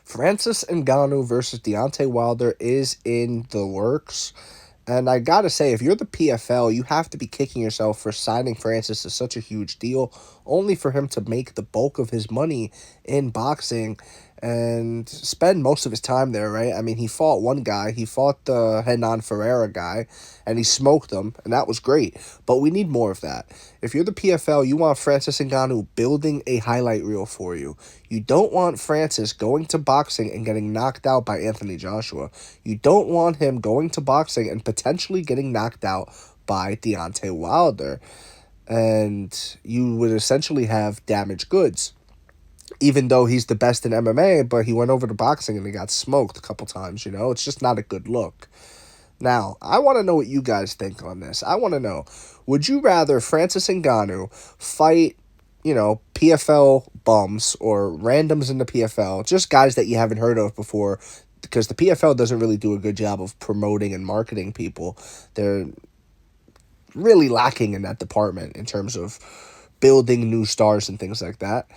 Francis Ngannou versus Deontay Wilder is in the works. And I gotta say, if you're the PFL, you have to be kicking yourself for signing Francis to such a huge deal, only for him to make the bulk of his money in boxing and spend most of his time there, right? I mean, he fought one guy, he fought the Hernan Ferreira guy, and he smoked him, and that was great. But we need more of that. If you're the PFL, you want Francis Ngannou building a highlight reel for you. You don't want Francis going to boxing and getting knocked out by Anthony Joshua. You don't want him going to boxing and potentially getting knocked out by Deontay Wilder. And you would essentially have damaged goods. Even though he's the best in MMA, but he went over to boxing and he got smoked a couple times, It's just not a good look. Now, I want to know what you guys think on this. I want to know, would you rather Francis Ngannou fight, PFL bums or randoms in the PFL, just guys that you haven't heard of before, because the PFL doesn't really do a good job of promoting and marketing people. They're really lacking in that department in terms of building new stars and things like that.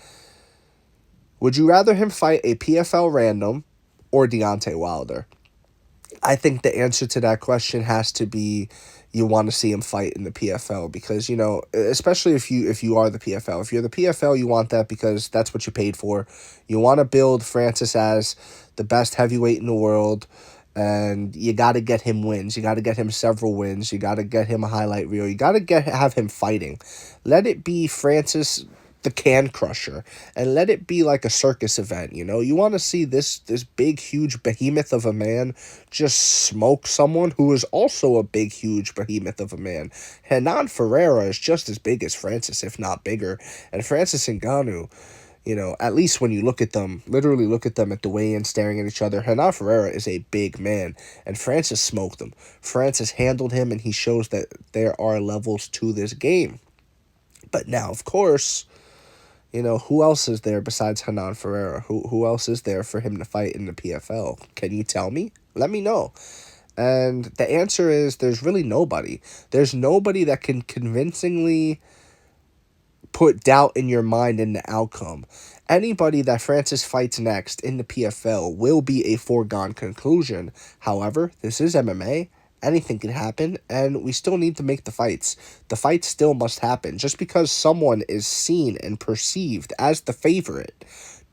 Would you rather him fight a PFL random or Deontay Wilder? I think the answer to that question has to be you want to see him fight in the PFL because, especially if you are the PFL. If you're the PFL, you want that because that's what you paid for. You want to build Francis as the best heavyweight in the world, and you got to get him wins. You got to get him several wins. You got to get him a highlight reel. You got to have him fighting. Let it be Francis the Can Crusher, and let it be like a circus event. You want to see this big huge behemoth of a man just smoke someone who is also a big huge behemoth of a man. Hernan Ferreira is just as big as Francis, if not bigger, and Francis Ngannou, at least when you look at them, literally look at them at the weigh-in staring at each other, Hernan Ferreira is a big man, and Francis smoked him. Francis handled him, and he shows that there are levels to this game. But now, of course, who else is there besides Hernan Ferreira? Who else is there for him to fight in the PFL? Can you tell me? Let me know. And the answer is there's really nobody. There's nobody that can convincingly put doubt in your mind in the outcome. Anybody that Francis fights next in the PFL will be a foregone conclusion. However, this is MMA. Anything can happen, and we still need to make the fights. The fights still must happen. Just because someone is seen and perceived as the favorite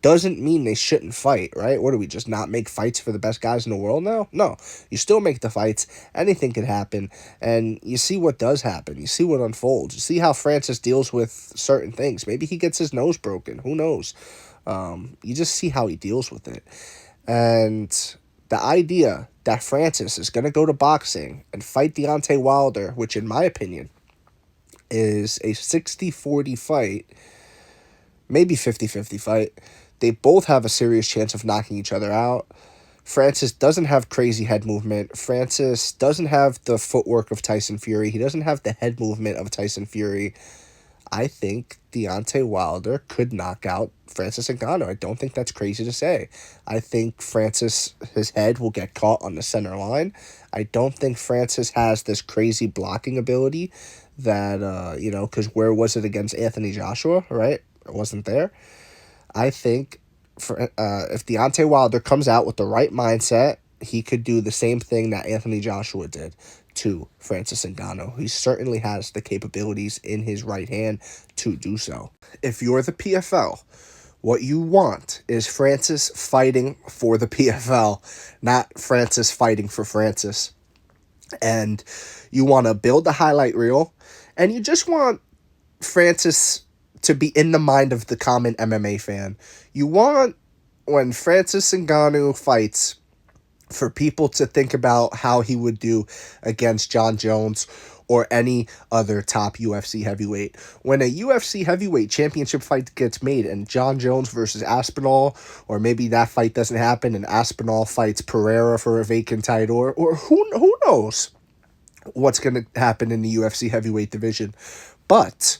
doesn't mean they shouldn't fight, right? What do we just not make fights for the best guys in the world now? No, you still make the fights. Anything can happen, and you see what does happen. You see what unfolds. You see how Francis deals with certain things. Maybe he gets his nose broken. Who knows? You just see how he deals with it. And the idea that Francis is going to go to boxing and fight Deontay Wilder, which in my opinion is a 60-40 fight, maybe 50-50 fight. They both have a serious chance of knocking each other out. Francis doesn't have crazy head movement. Francis doesn't have the footwork of Tyson Fury. He doesn't have the head movement of Tyson Fury. I think Deontay Wilder could knock out Francis Ngannou. I don't think that's crazy to say. I think his head will get caught on the center line. I don't think Francis has this crazy blocking ability that, because where was it against Anthony Joshua, right? It wasn't there. I think if Deontay Wilder comes out with the right mindset, he could do the same thing that Anthony Joshua did to Francis Ngannou. He certainly has the capabilities in his right hand to do so. If you're the PFL, what you want is Francis fighting for the PFL, not Francis fighting for Francis. And you want to build the highlight reel, and you just want Francis to be in the mind of the common MMA fan. You want, when Francis Ngannou fights, for people to think about how he would do against Jon Jones or any other top UFC heavyweight. When a UFC heavyweight championship fight gets made and Jon Jones versus Aspinall, or maybe that fight doesn't happen and Aspinall fights Pereira for a vacant title, or who knows what's going to happen in the UFC heavyweight division. But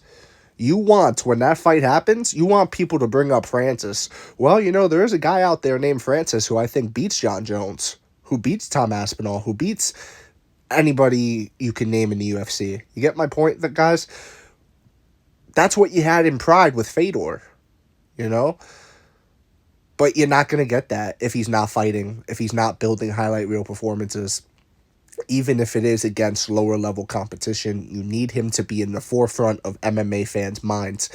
you want, when that fight happens, you want people to bring up Francis. Well, there is a guy out there named Francis who I think beats Jon Jones, who beats Tom Aspinall, who beats anybody you can name in the UFC. You get my point, guys? That's what you had in Pride with Fedor, But But you're not going to get that if he's not fighting, if he's not building highlight reel performances. Even if it is against lower level competition, you need him to be in the forefront of MMA fans' minds.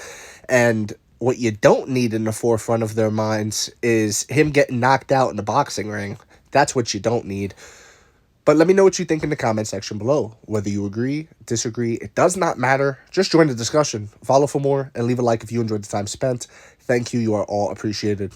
And what you don't need in the forefront of their minds is him getting knocked out in the boxing ring. That's what you don't need. But let me know what you think in the comment section below. Whether you agree, disagree, it does not matter. Just join the discussion. Follow for more and leave a like if you enjoyed the time spent. Thank you. You are all appreciated.